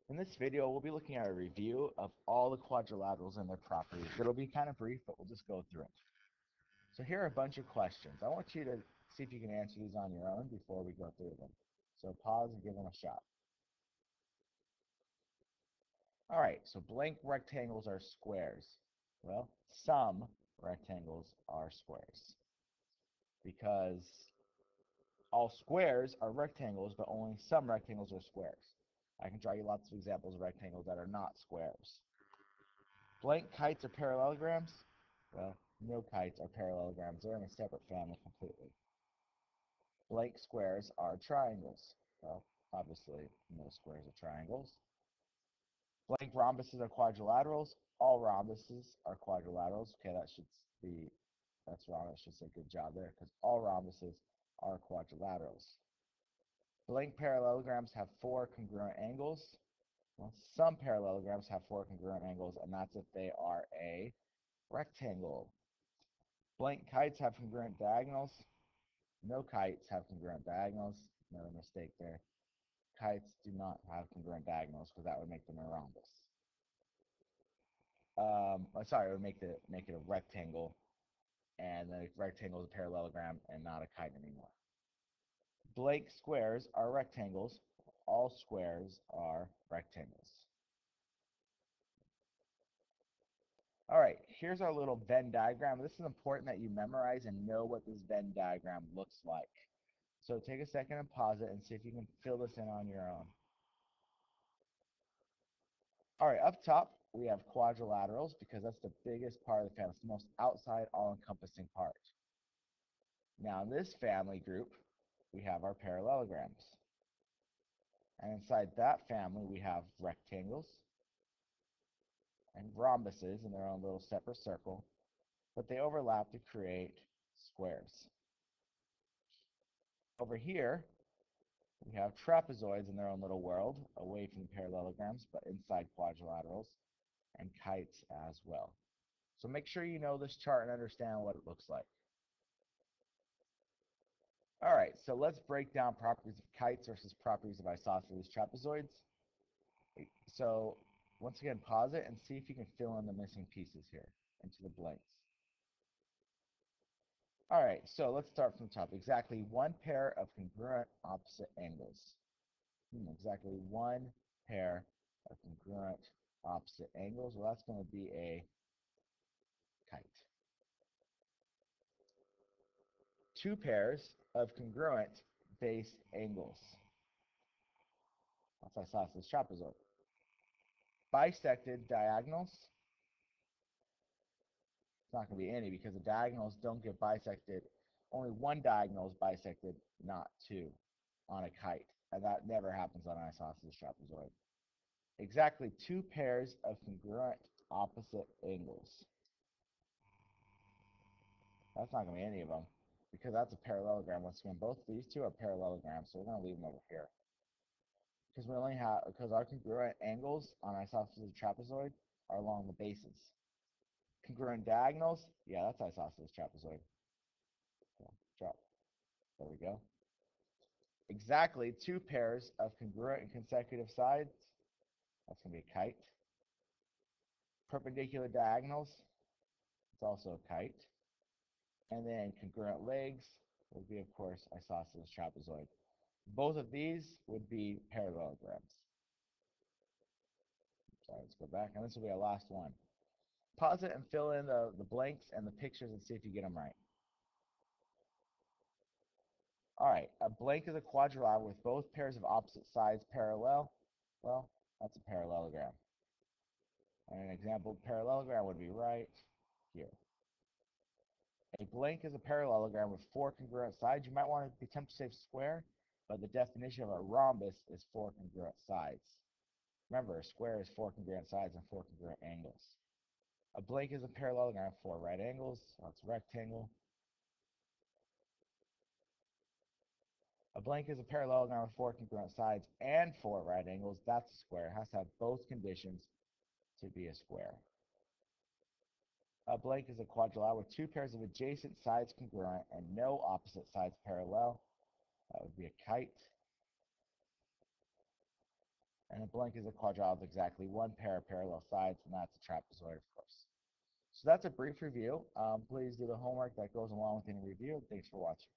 In this video, we'll be looking at a review of all the quadrilaterals and their properties. It'll be kind of brief, but we'll just go through it. So here are a bunch of questions. I want you to see if you can answer these on your own before we go through them. So pause and give them a shot. All right, so blank rectangles are squares. Well, some rectangles are squares because all squares are rectangles, but only some rectangles are squares. I can draw you lots of examples of rectangles that are not squares. Blank kites are parallelograms? Well, no kites are parallelograms. They're in a separate family completely. Blank squares are triangles. Well, obviously, no squares are triangles. Blank rhombuses are quadrilaterals. All rhombuses are quadrilaterals. Okay, that's wrong. I should say good job there, because all rhombuses are quadrilaterals. Blank parallelograms have four congruent angles. Well, some parallelograms have four congruent angles, and that's if they are a rectangle. Blank kites have congruent diagonals. No kites have congruent diagonals. Another mistake there. Kites do not have congruent diagonals because that would make them a rhombus. Sorry, it would make it a rectangle, and the rectangle is a parallelogram and not a kite anymore. Blank squares are rectangles. All squares are rectangles. All right, here's our little Venn diagram. This is important that you memorize and know what this Venn diagram looks like. So take a second and pause it and see if you can fill this in on your own. All right, up top, we have quadrilaterals because that's the biggest part of the family. It's the most outside, all-encompassing part. Now, in this family group, we have our parallelograms. And inside that family, we have rectangles and rhombuses in their own little separate circle, but they overlap to create squares. Over here, we have trapezoids in their own little world, away from the parallelograms, but inside quadrilaterals, and kites as well. So make sure you know this chart and understand what it looks like. All right, so let's break down properties of kites versus properties of isosceles trapezoids. So once again, pause it and see if you can fill in the missing pieces here into the blanks. All right, so let's start from the top. Exactly one pair of congruent opposite angles. Exactly one pair of congruent opposite angles. Well, that's going to be a kite. Two pairs of congruent base angles. That's isosceles trapezoid. Bisected diagonals. It's not going to be any because the diagonals don't get bisected. Only one diagonal is bisected, not two, on a kite. And that never happens on an isosceles trapezoid. Exactly two pairs of congruent opposite angles. That's not going to be any of them because that's a parallelogram. Once again, both these two are parallelograms, so we're going to leave them over here. Because our congruent angles on isosceles trapezoid are along the bases. Congruent diagonals, yeah, that's isosceles trapezoid. Yeah, drop. There we go. Exactly two pairs of congruent and consecutive sides. That's going to be a kite. Perpendicular diagonals. It's also a kite. And then congruent legs would be, of course, isosceles trapezoid. Both of these would be parallelograms. Sorry, let's go back. And this will be our last one. Pause it and fill in the blanks and the pictures and see if you get them right. All right, a blank is a quadrilateral with both pairs of opposite sides parallel. Well, that's a parallelogram. And an example parallelogram would be right here. A blank is a parallelogram with four congruent sides. You might want to be tempted to say square, but the definition of a rhombus is four congruent sides. Remember, a square is four congruent sides and four congruent angles. A blank is a parallelogram with four right angles. That's a rectangle. A blank is a parallelogram with four congruent sides and four right angles. That's a square. It has to have both conditions to be a square. A blank is a quadrilateral with two pairs of adjacent sides congruent and no opposite sides parallel. That would be a kite. And a blank is a quadrilateral with exactly one pair of parallel sides, and that's a trapezoid, of course. So that's a brief review. Please do the homework that goes along with the review. Thanks for watching.